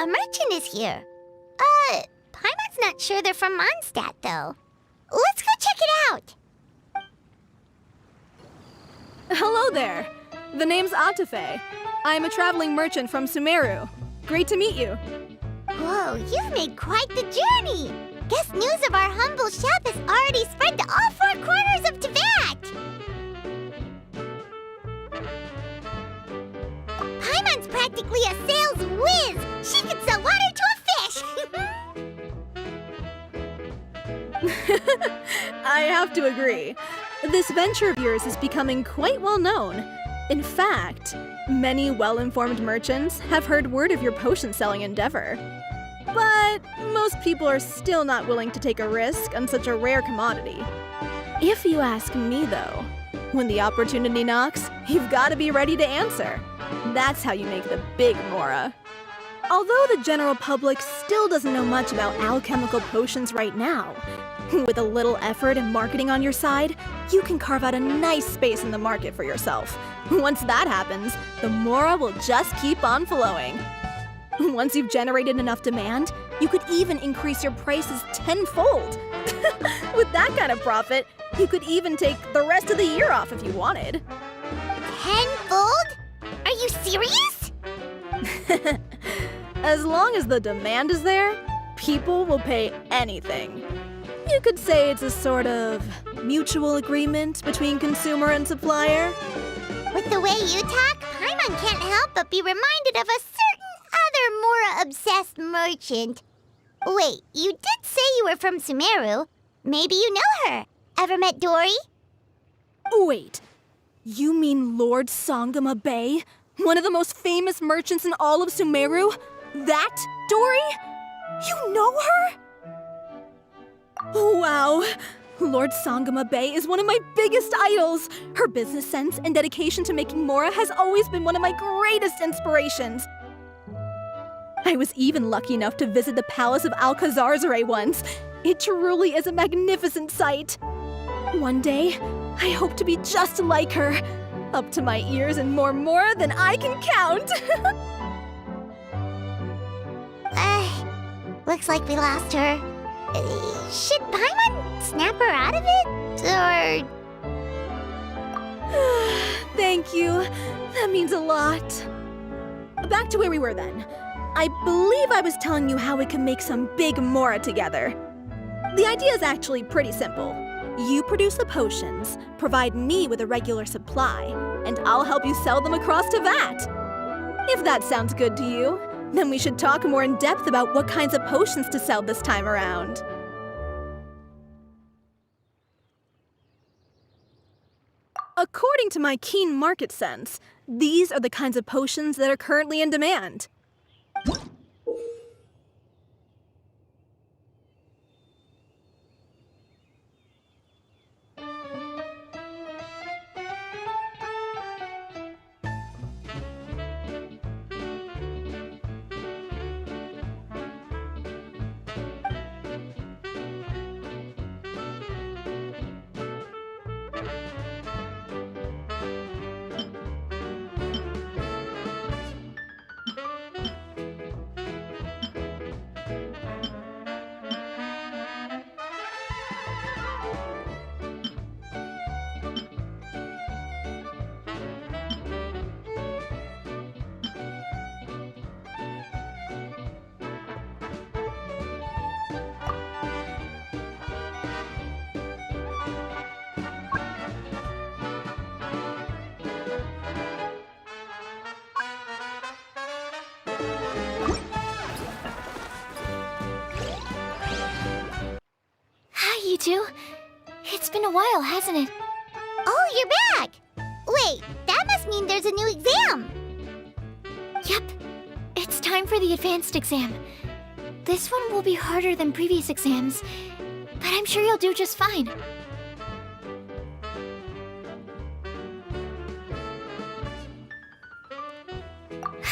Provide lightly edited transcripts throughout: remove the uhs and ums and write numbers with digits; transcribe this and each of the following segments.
a merchant is here. Paimon's not sure they're from Mondstadt, though. Let's go check it out. Hello there. The name's Atafe. I'm a traveling merchant from Sumeru. Great to meet you. Whoa, you've made quite the journey. Guess news of our humble shop has already spread to all four corners of Tibet. Paimon's practically a sales whiz. She could sell water to a fish. I have to agree. This venture of yours is becoming quite well known. In fact, many well-informed merchants have heard word of your potion-selling endeavor. But most people are still not willing to take a risk on such a rare commodity. If you ask me, though, when the opportunity knocks, you've got to be ready to answer. That's how you make the big Mora. Although the general public still doesn't know much about alchemical potions right now, with a little effort and marketing on your side, you can carve out a nice space in the market for yourself. Once that happens, the Mora will just keep on flowing. Once you've generated enough demand, you could even increase your prices tenfold. With that kind of profit, you could even take the rest of the year off if you wanted. Tenfold? Are you serious? As long as the demand is there, people will pay anything. You could say it's a sort of mutual agreement between consumer and supplier. With the way you talk, Paimon can't help but be reminded of a certain other Mora-obsessed merchant. Wait, you did say you were from Sumeru. Maybe you know her. Ever met Dory? Wait, you mean Lord Sangama Bay? One of the most famous merchants in all of Sumeru? That Dory? You know her? Wow! Lord Sangama Bay is one of my biggest idols! Her business sense and dedication to making Mora has always been one of my greatest inspirations. I was even lucky enough to visit the Palace of Alcazarzare once. It truly is a magnificent sight. One day, I hope to be just like her. Up to my ears in more Mora than I can count! Looks like we lost her. Should Paimon snap her out of it? Or... Thank you. That means a lot. Back to where we were then. I believe I was telling you how we can make some big Mora together. The idea is actually pretty simple. You produce the potions, provide me with a regular supply, and I'll help you sell them across Tibet. If that sounds good to you, then we should talk more in depth about what kinds of potions to sell this time around. According to my keen market sense, these are the kinds of potions that are currently in demand. You two? It's been a while, hasn't it? Oh, you're back! Wait, that must mean there's a new exam! Yep. It's time for the advanced exam. This one will be harder than previous exams, but I'm sure you'll do just fine.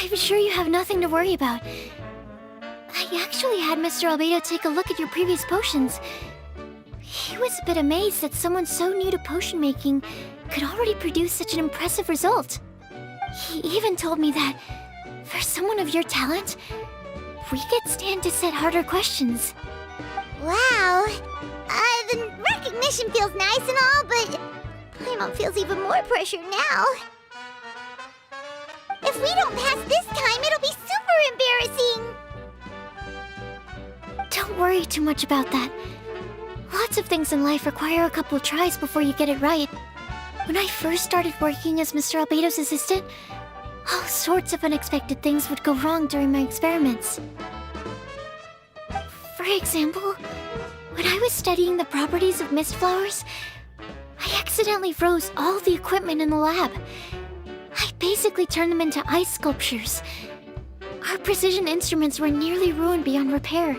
I'm sure you have nothing to worry about. I actually had Mr. Albedo take a look at your previous potions. He was a bit amazed that someone so new to potion making could already produce such an impressive result. He even told me that, for someone of your talent, we could stand to set harder questions. Wow. The recognition feels nice and all, but Paimon feels even more pressure now. If we don't pass this time, it'll be super embarrassing. Don't worry too much about that. Lots of things in life require a couple tries before you get it right. When I first started working as Mr. Albedo's assistant, all sorts of unexpected things would go wrong during my experiments. For example, when I was studying the properties of mist flowers, I accidentally froze all the equipment in the lab. I basically turned them into ice sculptures. Our precision instruments were nearly ruined beyond repair.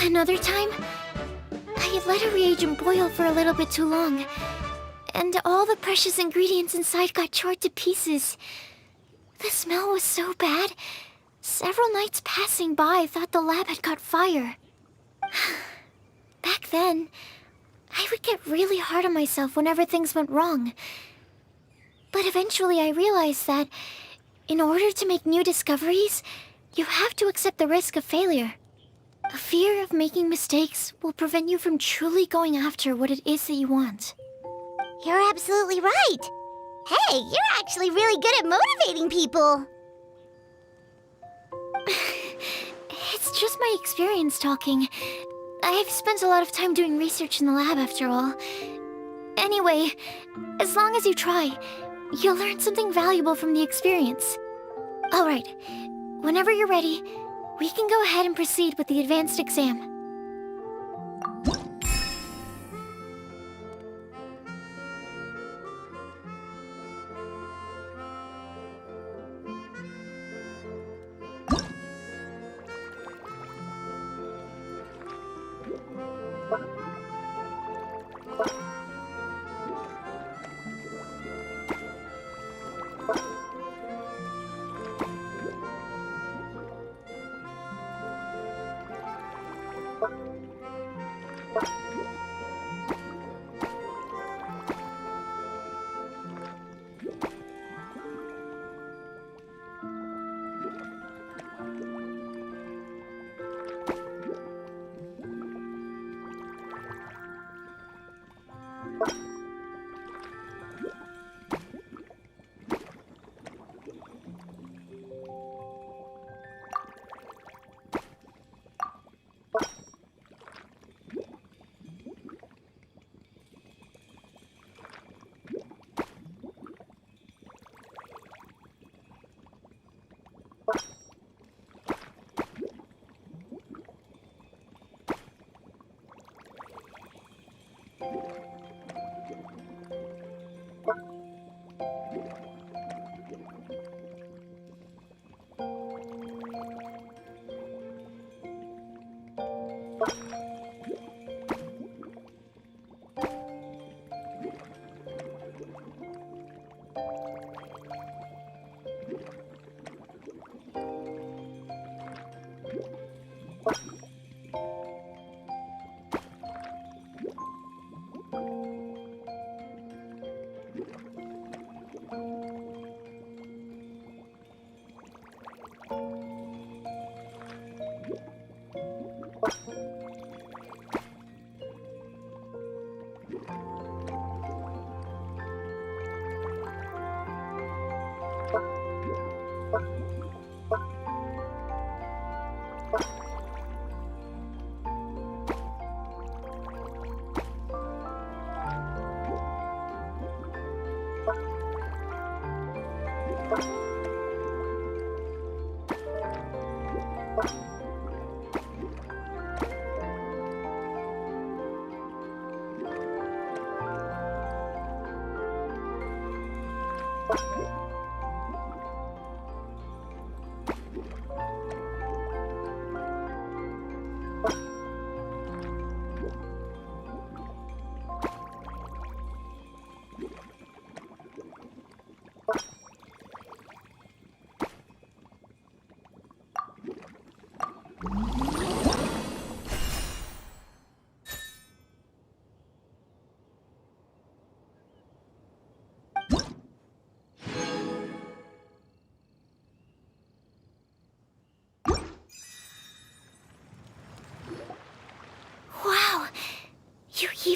Another time, I let a reagent boil for a little bit too long, and all the precious ingredients inside got charred to pieces. The smell was so bad, several nights passing by thought the lab had caught fire. Back then, I would get really hard on myself whenever things went wrong. But eventually I realized that, in order to make new discoveries, you have to accept the risk of failure. A fear of making mistakes will prevent you from truly going after what it is that you want. You're absolutely right! Hey, you're actually really good at motivating people! It's just my experience talking. I've spent a lot of time doing research in the lab after all. Anyway, as long as you try, you'll learn something valuable from the experience. Alright, whenever you're ready, we can go ahead and proceed with the advanced exam.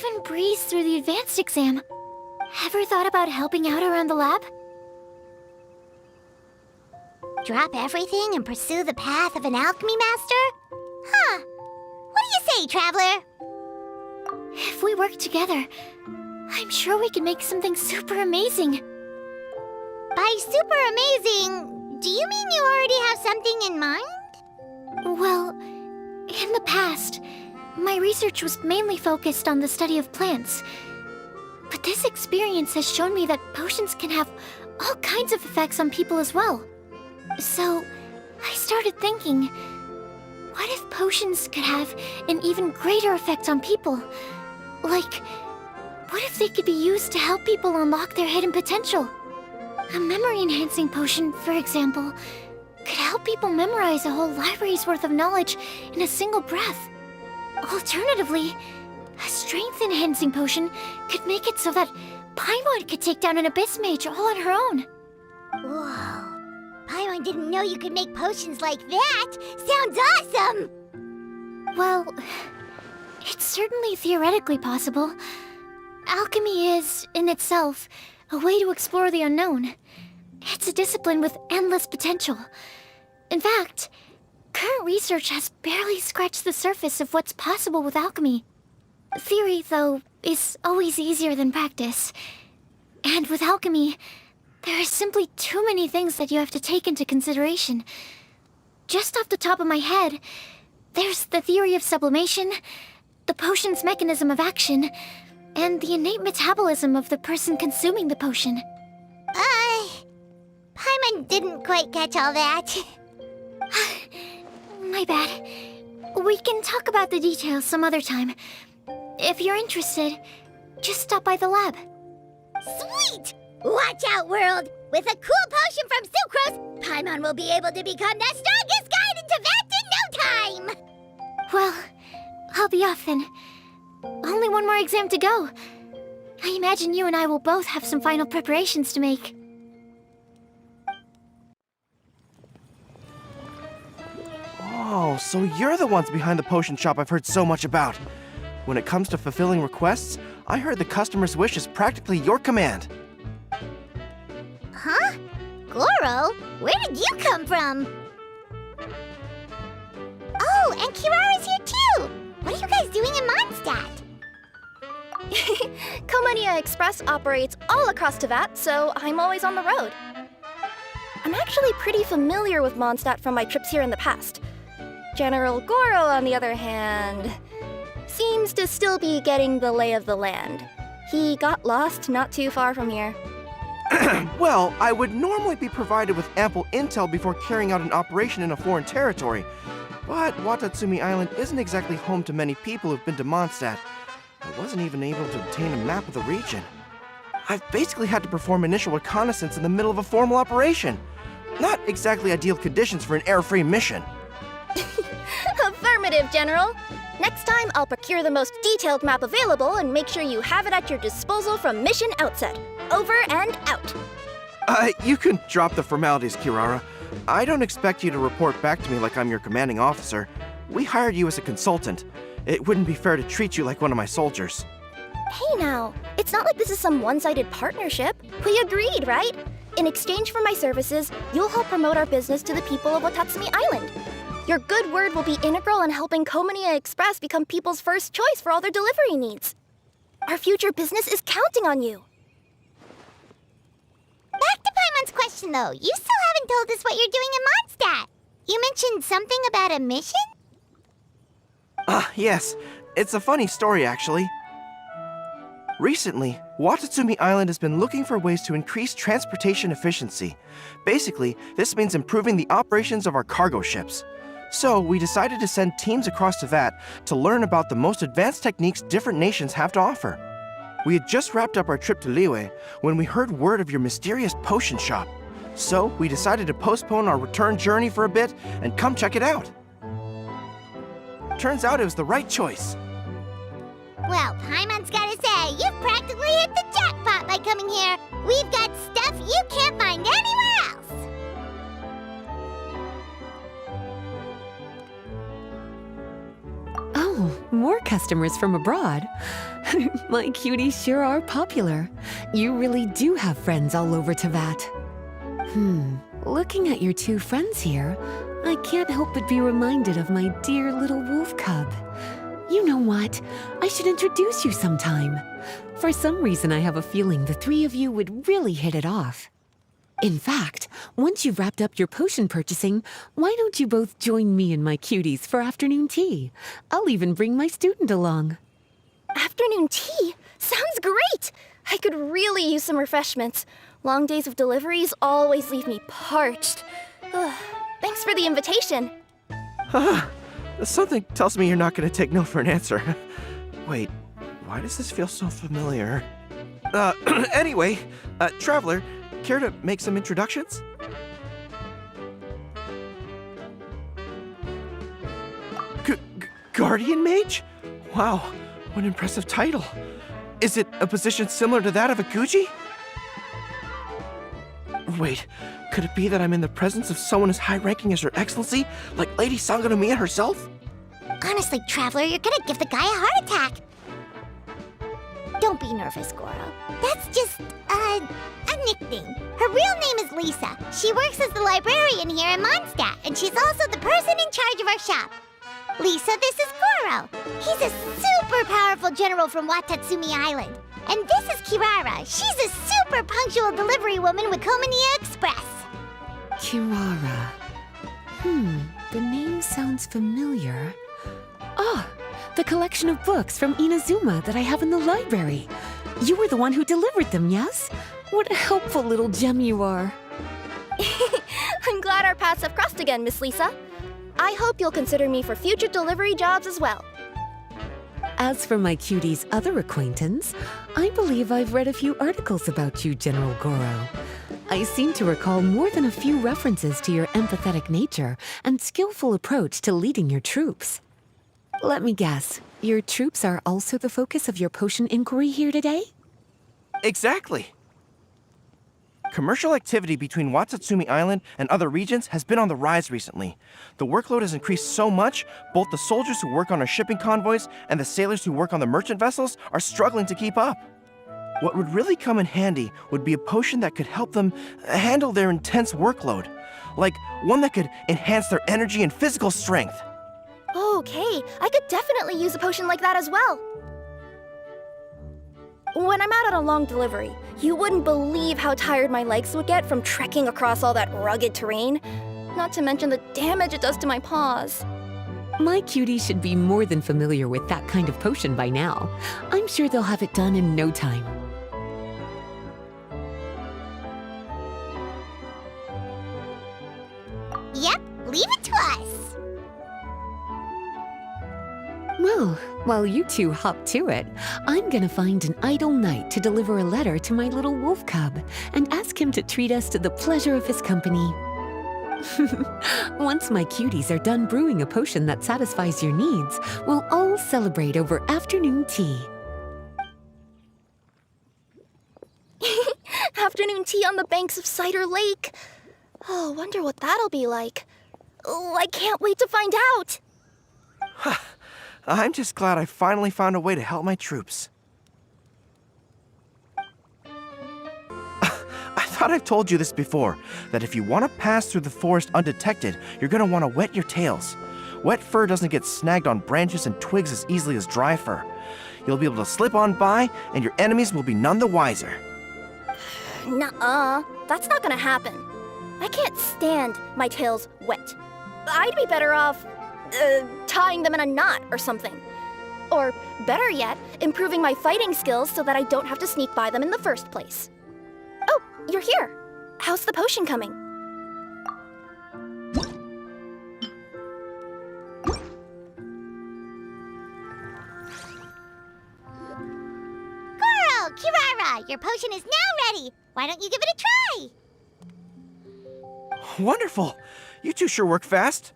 even breeze through the advanced exam. Ever thought about helping out around the lab? Drop everything and pursue the path of an alchemy master? Huh. What do you say, Traveler? If we work together, I'm sure we can make something super amazing. By super amazing, do you mean you already have something in mind? Well, in the past, my research was mainly focused on the study of plants. But this experience has shown me that potions can have all kinds of effects on people as well. So, I started thinking, what if potions could have an even greater effect on people? Like, what if they could be used to help people unlock their hidden potential? A memory-enhancing potion, for example, could help people memorize a whole library's worth of knowledge in a single breath. Alternatively, a strength-enhancing potion could make it so that Paimon could take down an Abyss Mage all on her own. Whoa. Paimon didn't know you could make potions like that! Sounds awesome! Well, it's certainly theoretically possible. Alchemy is, in itself, a way to explore the unknown. It's a discipline with endless potential. In fact, current research has barely scratched the surface of what's possible with alchemy. Theory, though, is always easier than practice. And with alchemy, there are simply too many things that you have to take into consideration. Just off the top of my head, there's the theory of sublimation, the potion's mechanism of action, and the innate metabolism of the person consuming the potion. Paimon didn't quite catch all that. My bad. We can talk about the details some other time. If you're interested, just stop by the lab. Sweet! Watch out, world! With a cool potion from Sucrose, Paimon will be able to become the strongest guide in Teyvat in no time! Well, I'll be off then. Only one more exam to go. I imagine you and I will both have some final preparations to make. Oh, so you're the ones behind the potion shop I've heard so much about. When it comes to fulfilling requests, I heard the customer's wish is practically your command. Huh? Goro? Where did you come from? Oh, and Kirara's here too! What are you guys doing in Mondstadt? Comania Express operates all across Teyvat, so I'm always on the road. I'm actually pretty familiar with Mondstadt from my trips here in the past. General Goro, on the other hand, seems to still be getting the lay of the land. He got lost not too far from here. Well, I would normally be provided with ample intel before carrying out an operation in a foreign territory. But Watatsumi Island isn't exactly home to many people who've been to Mondstadt. I wasn't even able to obtain a map of the region. I've basically had to perform initial reconnaissance in the middle of a formal operation. Not exactly ideal conditions for an air-free mission. Affirmative, General. Next time, I'll procure the most detailed map available and make sure you have it at your disposal from mission outset. Over and out. You can drop the formalities, Kirara. I don't expect you to report back to me like I'm your commanding officer. We hired you as a consultant. It wouldn't be fair to treat you like one of my soldiers. Hey now, it's not like this is some one-sided partnership. We agreed, right? In exchange for my services, you'll help promote our business to the people of Watatsumi Island. Your good word will be integral in helping Comania Express become people's first choice for all their delivery needs. Our future business is counting on you. Back to Paimon's question, though. You still haven't told us what you're doing in Mondstadt. You mentioned something about a mission? Yes. It's a funny story, actually. Recently, Watatsumi Island has been looking for ways to increase transportation efficiency. Basically, this means improving the operations of our cargo ships. So, we decided to send teams across Teyvat to learn about the most advanced techniques different nations have to offer. We had just wrapped up our trip to Liyue when we heard word of your mysterious potion shop. So, we decided to postpone our return journey for a bit and come check it out. Turns out it was the right choice. Well, Paimon's gotta say, you've practically hit the jackpot by coming here. We've got stuff you can't find anywhere else. Oh, Oh, more customers from abroad. My cuties sure are popular. You really do have friends all over Teyvat. Looking at your two friends here, I can't help but be reminded of my dear little wolf cub. You know what? I should introduce you sometime. For some reason, I have a feeling the three of you would really hit it off. In fact, once you've wrapped up your potion purchasing, why don't you both join me and my cuties for afternoon tea? I'll even bring my student along. Afternoon tea? Sounds great! I could really use some refreshments. Long days of deliveries always leave me parched. Ugh. Thanks for the invitation. Something tells me you're not going to take no for an answer. Wait, why does this feel so familiar? Anyway, Traveler, care to make some introductions? Guardian Mage? Wow, what an impressive title. Is it a position similar to that of a Guji? Wait, could it be that I'm in the presence of someone as high-ranking as Her Excellency, like Lady Sangonomiya herself? Honestly, Traveler, you're gonna give the guy a heart attack. Don't be nervous, Goro. That's just, a nickname. Her real name is Lisa. She works as the librarian here in Mondstadt, and she's also the person in charge of our shop. Lisa, this is Goro. He's a super powerful general from Watatsumi Island. And this is Kirara. She's a super punctual delivery woman with Komania Express. Kirara. The name sounds familiar. Ah, the collection of books from Inazuma that I have in the library. You were the one who delivered them, yes? What a helpful little gem you are. I'm glad our paths have crossed again, Miss Lisa. I hope you'll consider me for future delivery jobs as well. As for my cutie's other acquaintance, I believe I've read a few articles about you, General Goro. I seem to recall more than a few references to your empathetic nature and skillful approach to leading your troops. Let me guess, your troops are also the focus of your potion inquiry here today? Exactly. Commercial activity between Watatsumi Island and other regions has been on the rise recently. The workload has increased so much, both the soldiers who work on our shipping convoys and the sailors who work on the merchant vessels are struggling to keep up. What would really come in handy would be a potion that could help them handle their intense workload. Like one that could enhance their energy and physical strength. Okay, I could definitely use a potion like that as well. When I'm out on a long delivery, you wouldn't believe how tired my legs would get from trekking across all that rugged terrain. Not to mention the damage it does to my paws. My cutie should be more than familiar with that kind of potion by now. I'm sure they'll have it done in no time. Yep, leave it to us. Well, while you two hop to it, I'm gonna find an idle knight to deliver a letter to my little wolf cub and ask him to treat us to the pleasure of his company. Once my cuties are done brewing a potion that satisfies your needs, we'll all celebrate over afternoon tea. Afternoon tea on the banks of Cider Lake. Oh, wonder what that'll be like. Oh, I can't wait to find out. I'm just glad I finally found a way to help my troops. I thought I've told you this before, that if you want to pass through the forest undetected, you're going to want to wet your tails. Wet fur doesn't get snagged on branches and twigs as easily as dry fur. You'll be able to slip on by, and your enemies will be none the wiser. Nuh-uh, that's not gonna happen. I can't stand my tails wet. I'd be better off tying them in a knot or something. Or, better yet, improving my fighting skills so that I don't have to sneak by them in the first place. Oh, you're here. How's the potion coming? Goro, Kirara, your potion is now ready. Why don't you give it a try? Wonderful! You two sure work fast.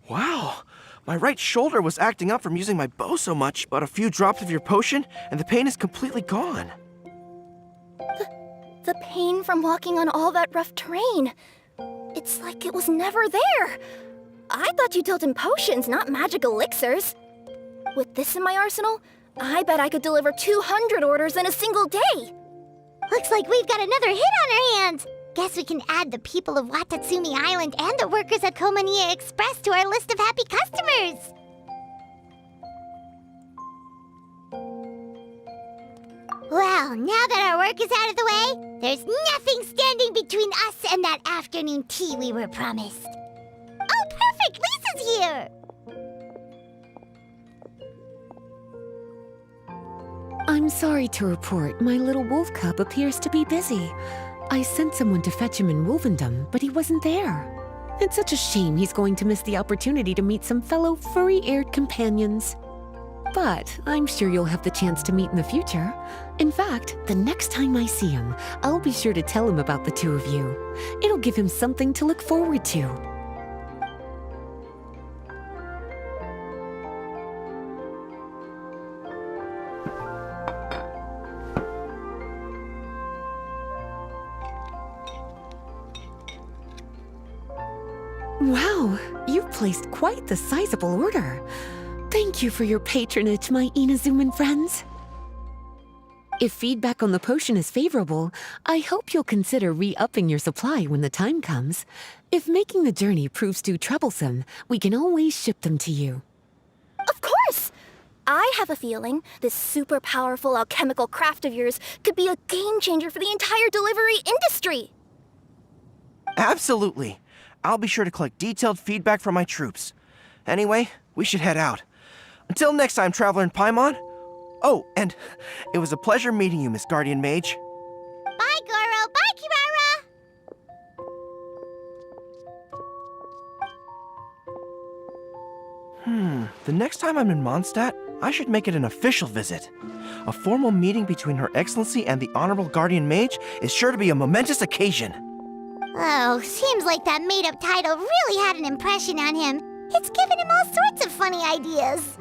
Wow, My right shoulder was acting up from using my bow so much, but a few drops of your potion, and the pain is completely gone. The pain from walking on all that rough terrain. It's like it was never there. I thought you dealt in potions, not magic elixirs. With this in my arsenal, I bet I could deliver 200 orders in a single day. Looks like we've got another hit on our hands. Guess we can add the people of Watatsumi Island and the workers at Komaniya Express to our list of happy customers. Well, now that our work is out of the way, there's nothing standing between us and that afternoon tea we were promised. Oh, perfect! Lisa's here! I'm sorry to report my little wolf cub appears to be busy. I sent someone to fetch him in Wolvendom, but he wasn't there. It's such a shame he's going to miss the opportunity to meet some fellow furry-eared companions. But I'm sure you'll have the chance to meet in the future. In fact, the next time I see him, I'll be sure to tell him about the two of you. It'll give him something to look forward to. Wow, you've placed quite the sizable order. Thank you for your patronage, my Inazuman friends. If feedback on the potion is favorable, I hope you'll consider re-upping your supply when the time comes. If making the journey proves too troublesome, we can always ship them to you. Of course! I have a feeling this super powerful alchemical craft of yours could be a game changer for the entire delivery industry. Absolutely. I'll be sure to collect detailed feedback from my troops. Anyway, we should head out. Until next time, Traveler in Paimon. Oh, and it was a pleasure meeting you, Miss Guardian Mage. Bye, Goro! Bye, Kirara! The next time I'm in Mondstadt, I should make it an official visit. A formal meeting between Her Excellency and the Honorable Guardian Mage is sure to be a momentous occasion. Oh, seems like that made-up title really had an impression on him. It's given him all sorts of funny ideas.